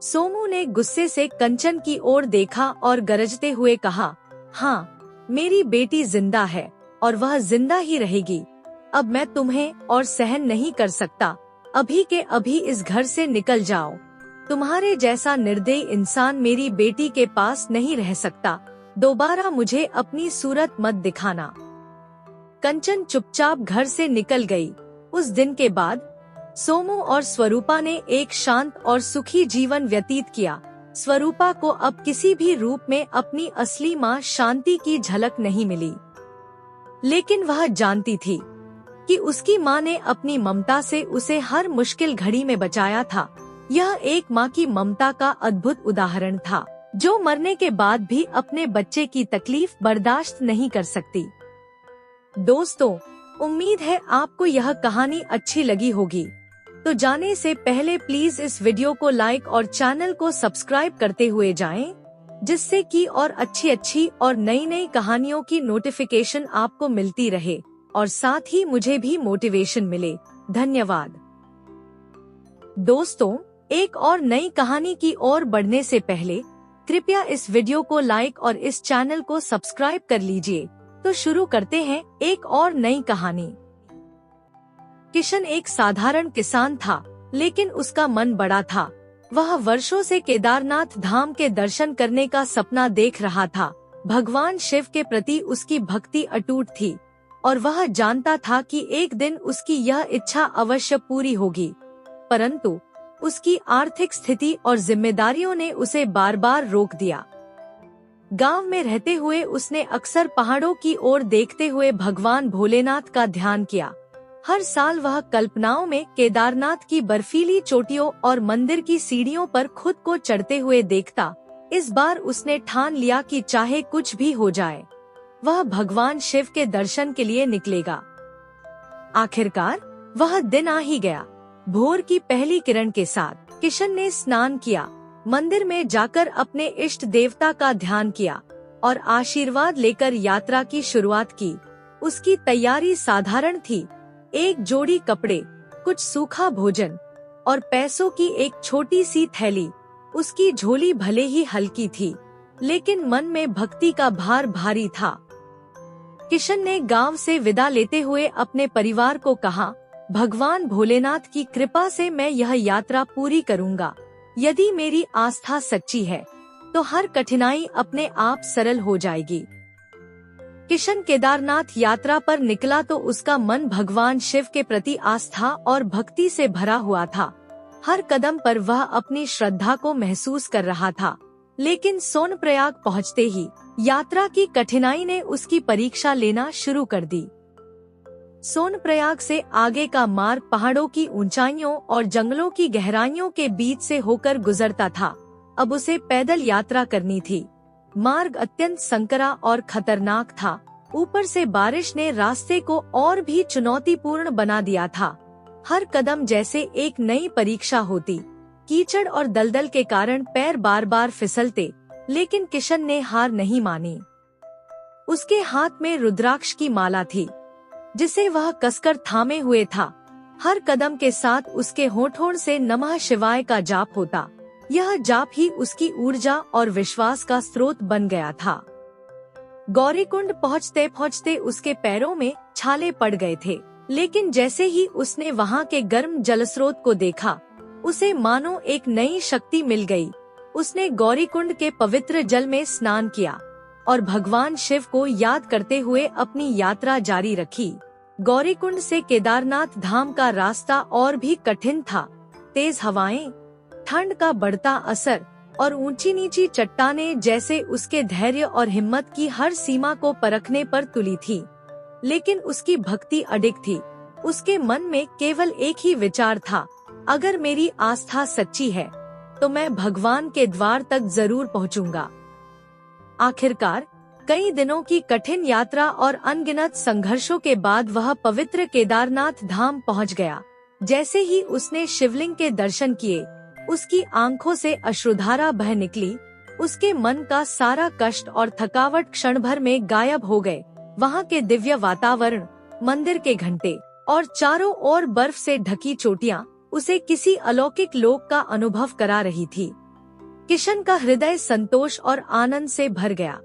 सोमू ने गुस्से से कंचन की ओर देखा और गरजते हुए कहा, हाँ, मेरी बेटी जिंदा है और वह जिंदा ही रहेगी। अब मैं तुम्हें और सहन नहीं कर सकता। अभी के अभी इस घर से निकल जाओ। तुम्हारे जैसा निर्दयी इंसान मेरी बेटी के पास नहीं रह सकता। दोबारा मुझे अपनी सूरत मत दिखाना। कंचन चुपचाप घर से निकल गई। उस दिन के बाद सोमू और स्वरूपा ने एक शांत और सुखी जीवन व्यतीत किया। स्वरूपा को अब किसी भी रूप में अपनी असली माँ शांति की झलक नहीं मिली, लेकिन वह जानती थी कि उसकी माँ ने अपनी ममता से उसे हर मुश्किल घड़ी में बचाया था। यह एक माँ की ममता का अद्भुत उदाहरण था, जो मरने के बाद भी अपने बच्चे की तकलीफ बर्दाश्त नहीं कर सकती। दोस्तों, उम्मीद है आपको यह कहानी अच्छी लगी होगी। तो जाने से पहले प्लीज इस वीडियो को लाइक और चैनल को सब्सक्राइब करते हुए जाएं, जिससे कि और अच्छी और नई कहानियों की नोटिफिकेशन आपको मिलती रहे और साथ ही मुझे भी मोटिवेशन मिले। धन्यवाद। दोस्तों, एक और नई कहानी की ओर बढ़ने से पहले कृपया इस वीडियो को लाइक और इस चैनल को सब्सक्राइब कर लीजिए। तो शुरू करते हैं एक और नई कहानी। किशन एक साधारण किसान था, लेकिन उसका मन बड़ा था। वह वर्षों से केदारनाथ धाम के दर्शन करने का सपना देख रहा था। भगवान शिव के प्रति उसकी भक्ति अटूट थी और वह जानता था कि एक दिन उसकी यह इच्छा अवश्य पूरी होगी। परंतु उसकी आर्थिक स्थिति और जिम्मेदारियों ने उसे बार बार रोक दिया। गांव में रहते हुए उसने अक्सर पहाड़ों की ओर देखते हुए भगवान भोलेनाथ का ध्यान किया। हर साल वह कल्पनाओं में केदारनाथ की बर्फीली चोटियों और मंदिर की सीढ़ियों पर खुद को चढ़ते हुए देखता। इस बार उसने ठान लिया कि चाहे कुछ भी हो जाए, वह भगवान शिव के दर्शन के लिए निकलेगा। आखिरकार वह दिन आ ही गया। भोर की पहली किरण के साथ किशन ने स्नान किया, मंदिर में जाकर अपने इष्ट देवता का ध्यान किया और आशीर्वाद लेकर यात्रा की शुरुआत की। उसकी तैयारी साधारण थी, एक जोड़ी कपड़े, कुछ सूखा भोजन और पैसों की एक छोटी सी थैली। उसकी झोली भले ही हल्की थी, लेकिन मन में भक्ति का भार भारी था। किशन ने गांव से विदा लेते हुए अपने परिवार को कहा, भगवान भोलेनाथ की कृपा से मैं यह यात्रा पूरी करूंगा। यदि मेरी आस्था सच्ची है तो हर कठिनाई अपने आप सरल हो जाएगी। किशन केदारनाथ यात्रा पर निकला तो उसका मन भगवान शिव के प्रति आस्था और भक्ति से भरा हुआ था। हर कदम पर वह अपनी श्रद्धा को महसूस कर रहा था। लेकिन सोनप्रयाग पहुंचते ही यात्रा की कठिनाई ने उसकी परीक्षा लेना शुरू कर दी। सोनप्रयाग से आगे का मार्ग पहाड़ों की ऊंचाइयों और जंगलों की गहराइयों के बीच से होकर गुजरता था। अब उसे पैदल यात्रा करनी थी। मार्ग अत्यंत संकरा और खतरनाक था। ऊपर से बारिश ने रास्ते को और भी चुनौतीपूर्ण बना दिया था। हर कदम जैसे एक नई परीक्षा होती। कीचड़ और दलदल के कारण पैर बार बार फिसलते, लेकिन किशन ने हार नहीं मानी। उसके हाथ में रुद्राक्ष की माला थी, जिसे वह कसकर थामे हुए था। हर कदम के साथ उसके होठों से नमः शिवाय का जाप होता। यह जाप ही उसकी ऊर्जा और विश्वास का स्रोत बन गया था। गौरीकुंड पहुँचते पहुँचते उसके पैरों में छाले पड़ गए थे, लेकिन जैसे ही उसने वहाँ के गर्म जलस्रोत को देखा, उसे मानो एक नई शक्ति मिल गई। उसने गौरीकुंड के पवित्र जल में स्नान किया और भगवान शिव को याद करते हुए अपनी यात्रा जारी रखी। गौरीकुंड से केदारनाथ धाम का रास्ता और भी कठिन था। तेज हवाएं, ठंड का बढ़ता असर और ऊंची नीची चट्टानें जैसे उसके धैर्य और हिम्मत की हर सीमा को परखने पर तुली थी। लेकिन उसकी भक्ति अडिग थी। उसके मन में केवल एक ही विचार था, अगर मेरी आस्था सच्ची है तो मैं भगवान के द्वार तक जरूर पहुंचूंगा। आखिरकार कई दिनों की कठिन यात्रा और अनगिनत संघर्षों के बाद वह पवित्र केदारनाथ धाम पहुंच गया। जैसे ही उसने शिवलिंग के दर्शन किए, उसकी आंखों से अश्रुधारा बह निकली। उसके मन का सारा कष्ट और थकावट क्षण भर में गायब हो गए। वहाँ के दिव्य वातावरण, मंदिर के घंटे और चारों ओर बर्फ से ढकी चोटियाँ उसे किसी अलौकिक लोक का अनुभव करा रही थी। किशन का हृदय संतोष और आनंद से भर गया।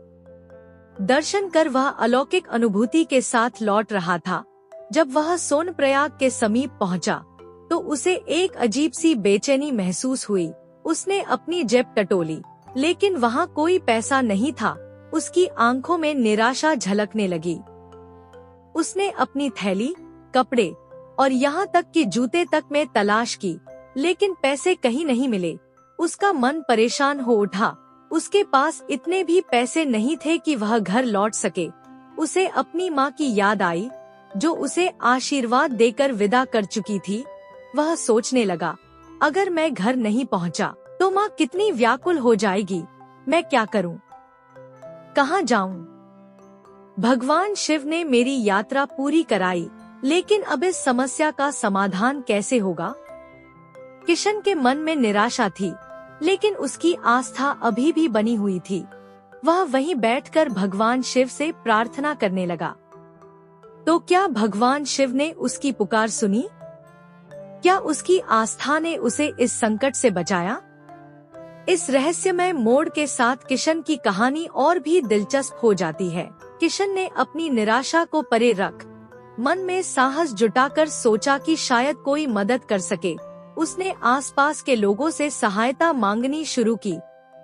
दर्शन कर वह अलौकिक अनुभूति के साथ लौट रहा था। जब वह सोनप्रयाग के समीप पहुंचा, तो उसे एक अजीब सी बेचैनी महसूस हुई। उसने अपनी जेब टटोली, लेकिन वहाँ कोई पैसा नहीं था। उसकी आंखों में निराशा झलकने लगी। उसने अपनी थैली, कपड़े और यहाँ तक कि जूते तक में तलाश की, लेकिन पैसे कहीं नहीं मिले। उसका मन परेशान हो उठा। उसके पास इतने भी पैसे नहीं थे कि वह घर लौट सके। उसे अपनी माँ की याद आई, जो उसे आशीर्वाद देकर विदा कर चुकी थी। वह सोचने लगा, अगर मैं घर नहीं पहुँचा तो माँ कितनी व्याकुल हो जाएगी। मैं क्या करूँ, कहाँ जाऊँ? भगवान शिव ने मेरी यात्रा पूरी कराई, लेकिन अब इस समस्या का समाधान कैसे होगा? किशन के मन में निराशा थी, लेकिन उसकी आस्था अभी भी बनी हुई थी। वह वहीं बैठकर भगवान शिव से प्रार्थना करने लगा। तो क्या भगवान शिव ने उसकी पुकार सुनी? क्या उसकी आस्था ने उसे इस संकट से बचाया? इस रहस्यमय मोड़ के साथ किशन की कहानी और भी दिलचस्प हो जाती है। किशन ने अपनी निराशा को परे रख मन में साहस जुटाकर सोचा कि शायद कोई मदद कर सके। उसने आसपास के लोगों से सहायता मांगनी शुरू की।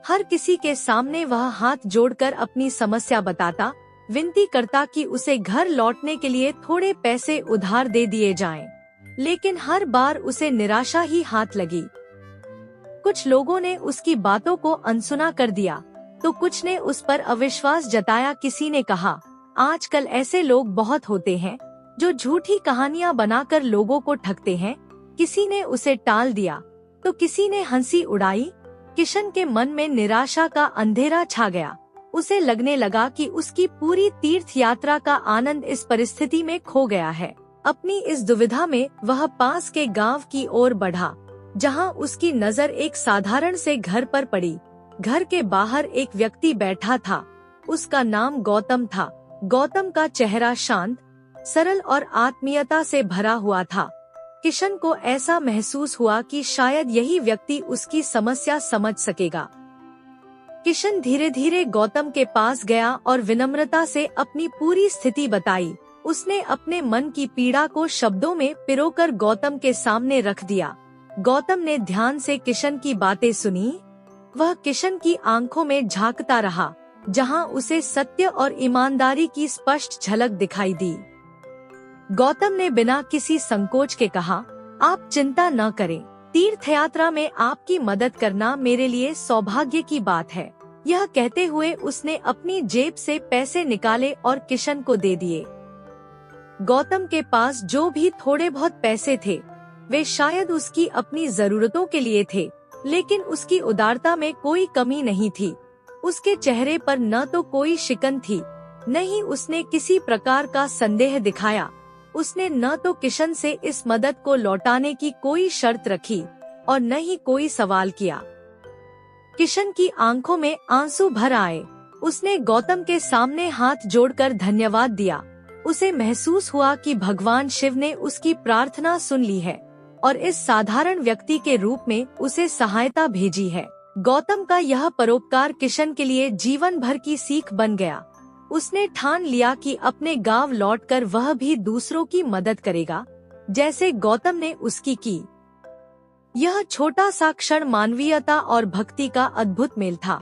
हर किसी के सामने वह हाथ जोड़कर अपनी समस्या बताता, विनती करता कि उसे घर लौटने के लिए थोड़े पैसे उधार दे दिए जाएं। लेकिन हर बार उसे निराशा ही हाथ लगी। कुछ लोगों ने उसकी बातों को अनसुना कर दिया, तो कुछ ने उस पर अविश्वास जताया। किसी ने कहा, आजकल ऐसे लोग बहुत होते हैं जो झूठी कहानियां बनाकर लोगों को ठगते हैं। किसी ने उसे टाल दिया, तो किसी ने हंसी उड़ाई। किशन के मन में निराशा का अंधेरा छा गया। उसे लगने लगा कि उसकी पूरी तीर्थ यात्रा का आनंद इस परिस्थिति में खो गया है। अपनी इस दुविधा में वह पास के गांव की ओर बढ़ा, जहां उसकी नजर एक साधारण से घर पर पड़ी। घर के बाहर एक व्यक्ति बैठा था। उसका नाम गौतम था। गौतम का चेहरा शांत, सरल और आत्मीयता से भरा हुआ था। किशन को ऐसा महसूस हुआ कि शायद यही व्यक्ति उसकी समस्या समझ सकेगा। किशन धीरे धीरे गौतम के पास गया और विनम्रता से अपनी पूरी स्थिति बताई। उसने अपने मन की पीड़ा को शब्दों में पिरोकर गौतम के सामने रख दिया। गौतम ने ध्यान से किशन की बातें सुनी। वह किशन की आंखों में झांकता रहा, जहां उसे सत्य और ईमानदारी की स्पष्ट झलक दिखाई दी। गौतम ने बिना किसी संकोच के कहा, आप चिंता न करें। तीर्थ यात्रा में आपकी मदद करना मेरे लिए सौभाग्य की बात है। यह कहते हुए उसने अपनी जेब से पैसे निकाले और किशन को दे दिए। गौतम के पास जो भी थोड़े बहुत पैसे थे, वे शायद उसकी अपनी जरूरतों के लिए थे, लेकिन उसकी उदारता में कोई कमी नहीं थी। उसके चेहरे पर न तो कोई शिकन थी, न ही उसने किसी प्रकार का संदेह दिखाया। उसने न तो किशन से इस मदद को लौटाने की कोई शर्त रखी और न ही कोई सवाल किया। किशन की आंखों में आंसू भर आए। उसने गौतम के सामने हाथ जोड़कर धन्यवाद दिया। उसे महसूस हुआ कि भगवान शिव ने उसकी प्रार्थना सुन ली है और इस साधारण व्यक्ति के रूप में उसे सहायता भेजी है। गौतम का यह परोपकार किशन के लिए जीवन भर की सीख बन गया। उसने ठान लिया कि अपने गांव लौटकर वह भी दूसरों की मदद करेगा, जैसे गौतम ने उसकी की। यह छोटा सा क्षण मानवीयता और भक्ति का अद्भुत मेल था।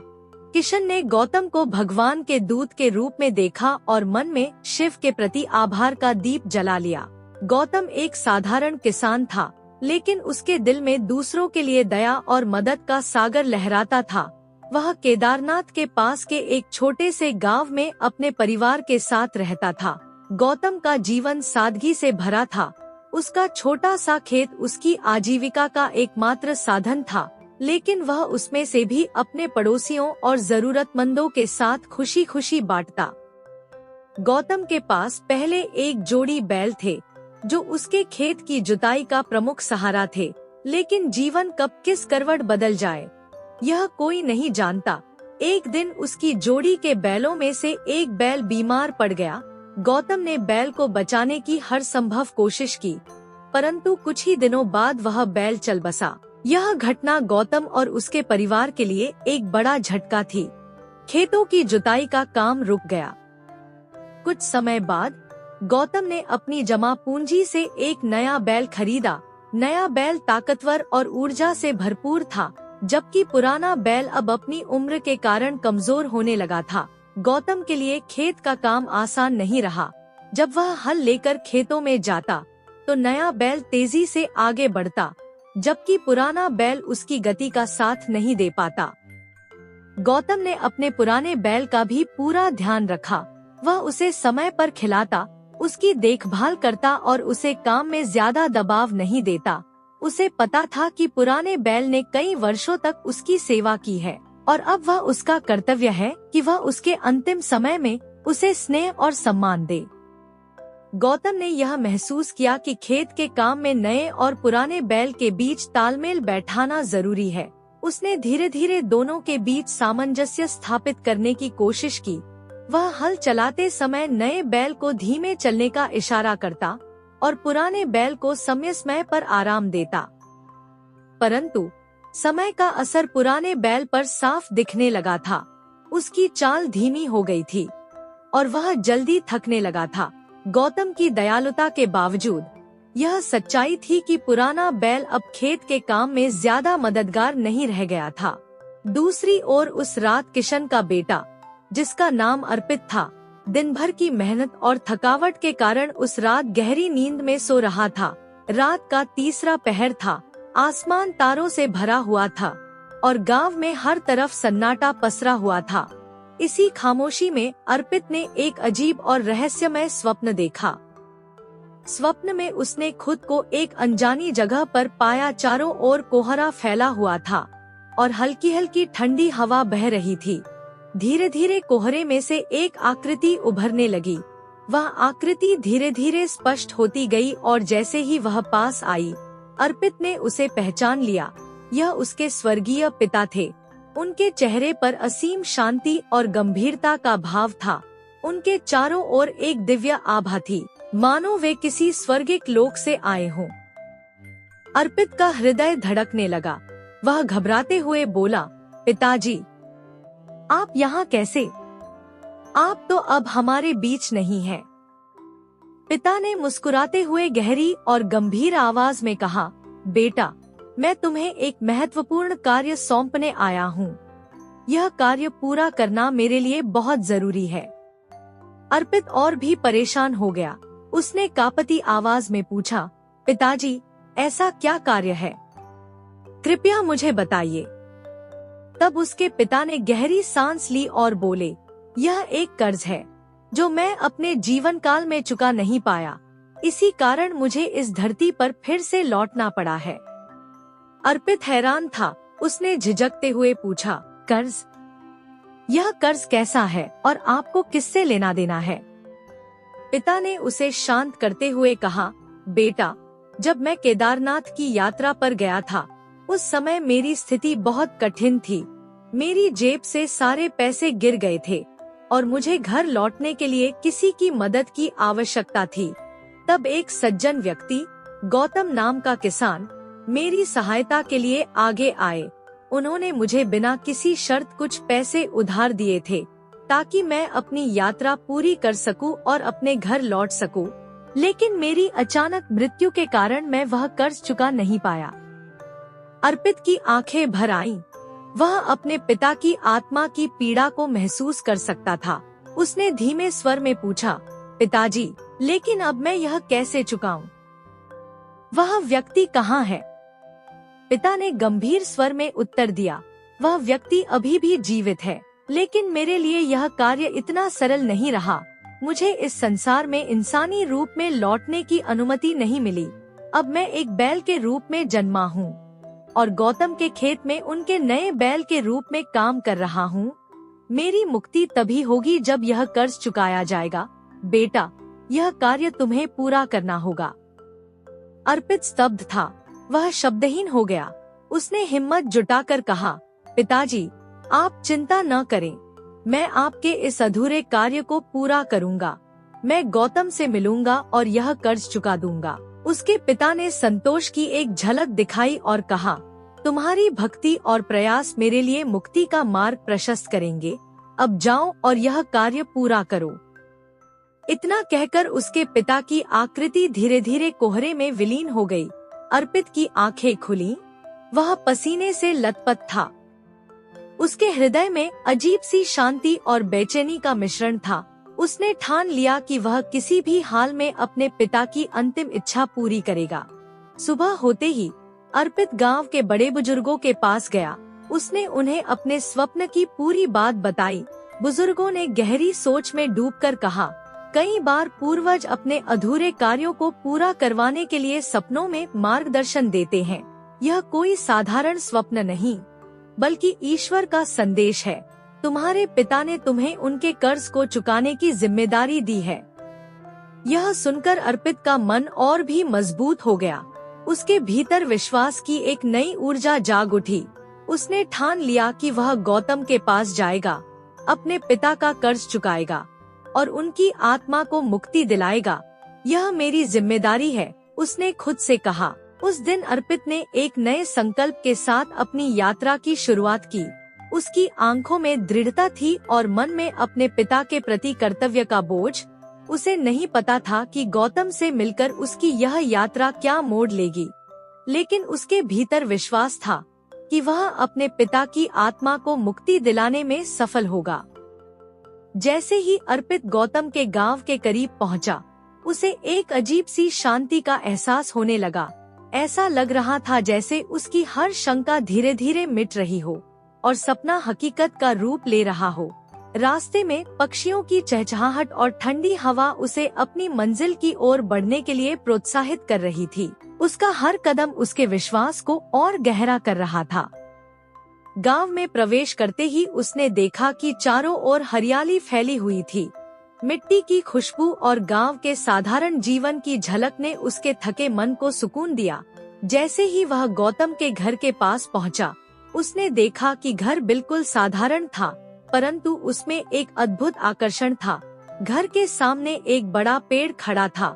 किशन ने गौतम को भगवान के दूत के रूप में देखा और मन में शिव के प्रति आभार का दीप जला लिया। गौतम एक साधारण किसान था, लेकिन उसके दिल में दूसरों के लिए दया और मदद का सागर लहराता था। वह केदारनाथ के पास के एक छोटे से गांव में अपने परिवार के साथ रहता था। गौतम का जीवन सादगी से भरा था। उसका छोटा सा खेत उसकी आजीविका का एकमात्र साधन था, लेकिन वह उसमें से भी अपने पड़ोसियों और जरूरतमंदों के साथ खुशी खुशी बांटता। गौतम के पास पहले एक जोड़ी बैल थे, जो उसके खेत की जुताई का प्रमुख सहारा थे, लेकिन जीवन कब किस करवट बदल जाए, यह कोई नहीं जानता। एक दिन उसकी जोड़ी के बैलों में से एक बैल बीमार पड़ गया। गौतम ने बैल को बचाने की हर संभव कोशिश की, परंतु कुछ ही दिनों बाद वह बैल चल बसा। यह घटना गौतम और उसके परिवार के लिए एक बड़ा झटका थी। खेतों की जुताई का काम रुक गया। कुछ समय बाद गौतम ने अपनी जमा पूंजी से एक नया बैल खरीदा। नया बैल ताकतवर और ऊर्जा से भरपूर था, जबकि पुराना बैल अब अपनी उम्र के कारण कमजोर होने लगा था। गौतम के लिए खेत का काम आसान नहीं रहा। जब वह हल लेकर खेतों में जाता, तो नया बैल तेजी से आगे बढ़ता, जबकि पुराना बैल उसकी गति का साथ नहीं दे पाता। गौतम ने अपने पुराने बैल का भी पूरा ध्यान रखा। वह उसे समय पर खिलाता, उसकी देखभाल करता और उसे काम में ज्यादा दबाव नहीं देता। उसे पता था कि पुराने बैल ने कई वर्षों तक उसकी सेवा की है और अब वह उसका कर्तव्य है कि वह उसके अंतिम समय में उसे स्नेह और सम्मान दे। गौतम ने यह महसूस किया कि खेत के काम में नए और पुराने बैल के बीच तालमेल बैठाना जरूरी है। उसने धीरे धीरे दोनों के बीच सामंजस्य स्थापित करने की कोशिश की। वह हल चलाते समय नए बैल को धीमे चलने का इशारा करता और पुराने बैल को समय समय पर आराम देता। परंतु समय का असर पुराने बैल पर साफ दिखने लगा था। उसकी चाल धीमी हो गई थी और वह जल्दी थकने लगा था। गौतम की दयालुता के बावजूद यह सच्चाई थी कि पुराना बैल अब खेत के काम में ज्यादा मददगार नहीं रह गया था। दूसरी ओर उस रात किशन का बेटा, जिसका नाम अर्पित था, दिन भर की मेहनत और थकावट के कारण उस रात गहरी नींद में सो रहा था। रात का तीसरा पहर था। आसमान तारों से भरा हुआ था और गांव में हर तरफ सन्नाटा पसरा हुआ था। इसी खामोशी में अर्पित ने एक अजीब और रहस्यमय स्वप्न देखा। स्वप्न में उसने खुद को एक अनजानी जगह पर पाया। चारों ओर कोहरा फैला हुआ था और हल्की हल्की ठंडी हवा बह रही थी। धीरे धीरे कोहरे में से एक आकृति उभरने लगी। वह आकृति धीरे धीरे स्पष्ट होती गई और जैसे ही वह पास आई, अर्पित ने उसे पहचान लिया। यह उसके स्वर्गीय पिता थे। उनके चेहरे पर असीम शांति और गंभीरता का भाव था। उनके चारों ओर एक दिव्य आभा थी, मानो वे किसी स्वर्गिक लोक से आए हों। अर्पित का हृदय धड़कने लगा। वह घबराते हुए बोला, पिताजी, आप यहाँ कैसे? आप तो अब हमारे बीच नहीं हैं। पिता ने मुस्कुराते हुए गहरी और गंभीर आवाज में कहा, बेटा, मैं तुम्हें एक महत्वपूर्ण कार्य सौंपने आया हूँ। यह कार्य पूरा करना मेरे लिए बहुत जरूरी है। अर्पित और भी परेशान हो गया। उसने कांपती आवाज में पूछा, पिताजी, ऐसा क्या कार्य है? कृपया मुझे बताइए। तब उसके पिता ने गहरी सांस ली और बोले, यह एक कर्ज है जो मैं अपने जीवन काल में चुका नहीं पाया। इसी कारण मुझे इस धरती पर फिर से लौटना पड़ा है। अर्पित हैरान था। उसने झिझकते हुए पूछा, कर्ज? यह कर्ज कैसा है और आपको किससे लेना देना है? पिता ने उसे शांत करते हुए कहा, बेटा, जब मैं केदारनाथ की यात्रा पर गया था, उस समय मेरी स्थिति बहुत कठिन थी। मेरी जेब से सारे पैसे गिर गए थे और मुझे घर लौटने के लिए किसी की मदद की आवश्यकता थी। तब एक सज्जन व्यक्ति, गौतम नाम का किसान, मेरी सहायता के लिए आगे आए। उन्होंने मुझे बिना किसी शर्त कुछ पैसे उधार दिए थे ताकि मैं अपनी यात्रा पूरी कर सकूं और अपने घर लौट सकूं। लेकिन मेरी अचानक मृत्यु के कारण मैं वह कर्ज चुका नहीं पाया। अर्पित की आंखें भर आईं। वह अपने पिता की आत्मा की पीड़ा को महसूस कर सकता था। उसने धीमे स्वर में पूछा, पिताजी, लेकिन अब मैं यह कैसे चुकाऊं? वह व्यक्ति कहाँ है? पिता ने गंभीर स्वर में उत्तर दिया, वह व्यक्ति अभी भी जीवित है, लेकिन मेरे लिए यह कार्य इतना सरल नहीं रहा। मुझे इस संसार में इंसानी रूप में लौटने की अनुमति नहीं मिली। अब मैं एक बैल के रूप में जन्मा हूँ और गौतम के खेत में उनके नए बैल के रूप में काम कर रहा हूँ। मेरी मुक्ति तभी होगी जब यह कर्ज चुकाया जाएगा। बेटा, यह कार्य तुम्हें पूरा करना होगा। अर्पित स्तब्ध था। वह शब्दहीन हो गया। उसने हिम्मत जुटाकर कहा, पिताजी, आप चिंता न करें। मैं आपके इस अधूरे कार्य को पूरा करूँगा। मैं गौतम से मिलूंगा और यह कर्ज चुका दूंगा। उसके पिता ने संतोष की एक झलक दिखाई और कहा, तुम्हारी भक्ति और प्रयास मेरे लिए मुक्ति का मार्ग प्रशस्त करेंगे। अब जाओ और यह कार्य पूरा करो। इतना कहकर उसके पिता की आकृति धीरे धीरे कोहरे में विलीन हो गई। अर्पित की आंखें खुली। वह पसीने से लथपथ था। उसके हृदय में अजीब सी शांति और बेचैनी का मिश्रण था। उसने ठान लिया कि वह किसी भी हाल में अपने पिता की अंतिम इच्छा पूरी करेगा। सुबह होते ही अर्पित गांव के बड़े बुजुर्गों के पास गया। उसने उन्हें अपने स्वप्न की पूरी बात बताई। बुजुर्गों ने गहरी सोच में डूबकर कहा, कई बार पूर्वज अपने अधूरे कार्यों को पूरा करवाने के लिए सपनों में मार्गदर्शन देते हैं। यह कोई साधारण स्वप्न नहीं, बल्कि ईश्वर का संदेश है। तुम्हारे पिता ने तुम्हें उनके कर्ज को चुकाने की जिम्मेदारी दी है। यह सुनकर अर्पित का मन और भी मजबूत हो गया। उसके भीतर विश्वास की एक नई ऊर्जा जाग उठी। उसने ठान लिया कि वह गौतम के पास जाएगा, अपने पिता का कर्ज चुकाएगा और उनकी आत्मा को मुक्ति दिलाएगा। यह मेरी जिम्मेदारी है, उसने खुद से कहा। उस दिन अर्पित ने एक नए संकल्प के साथ अपनी यात्रा की शुरुआत की। उसकी आंखों में दृढ़ता थी और मन में अपने पिता के प्रति कर्तव्य का बोझ। उसे नहीं पता था कि गौतम से मिलकर उसकी यह यात्रा क्या मोड़ लेगी, लेकिन उसके भीतर विश्वास था कि वह अपने पिता की आत्मा को मुक्ति दिलाने में सफल होगा। जैसे ही अर्पित गौतम के गांव के करीब पहुंचा, उसे एक अजीब सी शांति का एहसास होने लगा। ऐसा लग रहा था जैसे उसकी हर शंका धीरे धीरे मिट रही हो और सपना हकीकत का रूप ले रहा हो। रास्ते में पक्षियों की चहचहाहट और ठंडी हवा उसे अपनी मंजिल की ओर बढ़ने के लिए प्रोत्साहित कर रही थी। उसका हर कदम उसके विश्वास को और गहरा कर रहा था। गांव में प्रवेश करते ही उसने देखा कि चारों ओर हरियाली फैली हुई थी। मिट्टी की खुशबू और गांव के साधारण जीवन की झलक ने उसके थके मन को सुकून दिया। जैसे ही वह गौतम के घर के पास पहुंचा, उसने देखा कि घर बिल्कुल साधारण था, परंतु उसमें एक अद्भुत आकर्षण था। घर के सामने एक बड़ा पेड़ खड़ा था,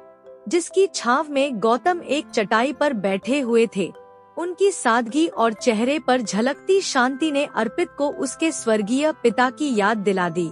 जिसकी छांव में गौतम एक चटाई पर बैठे हुए थे। उनकी सादगी और चेहरे पर झलकती शांति ने अर्पित को उसके स्वर्गीय पिता की याद दिला दी।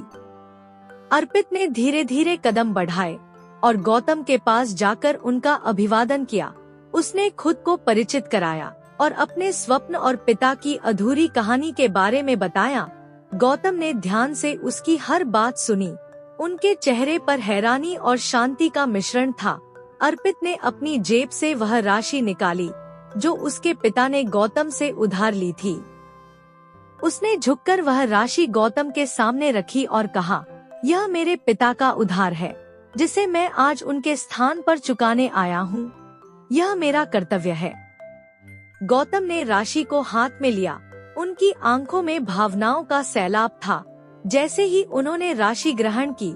अर्पित ने धीरे धीरे कदम बढ़ाए और गौतम के पास जाकर उनका अभिवादन किया। उसने खुद को परिचित कराया और अपने स्वप्न और पिता की अधूरी कहानी के बारे में बताया। गौतम ने ध्यान से उसकी हर बात सुनी। उनके चेहरे पर हैरानी और शांति का मिश्रण था। अर्पित ने अपनी जेब से वह राशि निकाली जो उसके पिता ने गौतम से उधार ली थी। उसने झुककर वह राशि गौतम के सामने रखी और कहा, यह मेरे पिता का उधार है, जिसे मैं आज उनके स्थान पर चुकाने आया हूँ। यह मेरा कर्तव्य है। गौतम ने राशि को हाथ में लिया। उनकी आंखों में भावनाओं का सैलाब था। जैसे ही उन्होंने राशि ग्रहण की,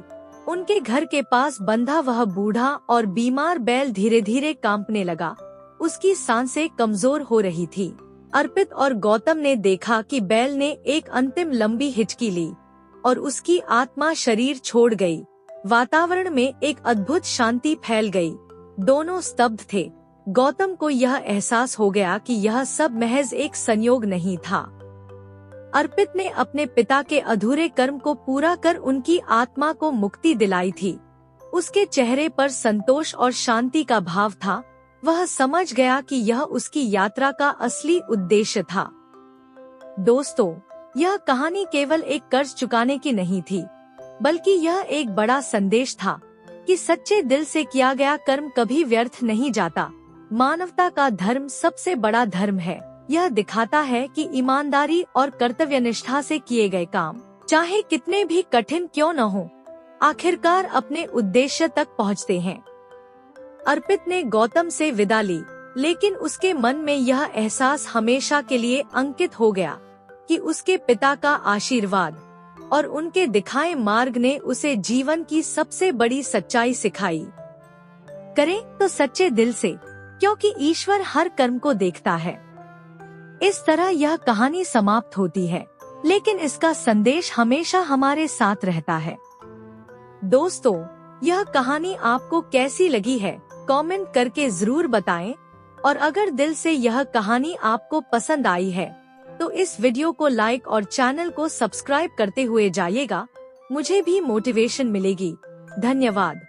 उनके घर के पास बंधा वह बूढ़ा और बीमार बैल धीरे धीरे कांपने लगा। उसकी सांसें कमजोर हो रही थी। अर्पित और गौतम ने देखा कि बैल ने एक अंतिम लंबी हिचकी ली और उसकी आत्मा शरीर छोड़ गई। वातावरण में एक अद्भुत शांति फैल गई। दोनों स्तब्ध थे। गौतम को यह एहसास हो गया कि यह सब महज एक संयोग नहीं था। अर्पित ने अपने पिता के अधूरे कर्म को पूरा कर उनकी आत्मा को मुक्ति दिलाई थी। उसके चेहरे पर संतोष और शांति का भाव था। वह समझ गया कि यह उसकी यात्रा का असली उद्देश्य था। दोस्तों, यह कहानी केवल एक कर्ज चुकाने की नहीं थी, बल्कि यह एक बड़ा संदेश था कि सच्चे दिल से किया गया कर्म कभी व्यर्थ नहीं जाता। मानवता का धर्म सबसे बड़ा धर्म है। यह दिखाता है कि ईमानदारी और कर्तव्यनिष्ठा से किए गए काम, चाहे कितने भी कठिन क्यों न हो, आखिरकार अपने उद्देश्य तक पहुंचते हैं। अर्पित ने गौतम से विदा ली, लेकिन उसके मन में यह एहसास हमेशा के लिए अंकित हो गया कि उसके पिता का आशीर्वाद और उनके दिखाए मार्ग ने उसे जीवन की सबसे बड़ी सच्चाई सिखाई। करें तो सच्चे दिल से, क्योंकि ईश्वर हर कर्म को देखता है। इस तरह यह कहानी समाप्त होती है, लेकिन इसका संदेश हमेशा हमारे साथ रहता है। दोस्तों, यह कहानी आपको कैसी लगी है, कमेंट करके जरूर बताएं। और अगर दिल से यह कहानी आपको पसंद आई है, तो इस वीडियो को लाइक और चैनल को सब्सक्राइब करते हुए जाइएगा। मुझे भी मोटिवेशन मिलेगी। धन्यवाद।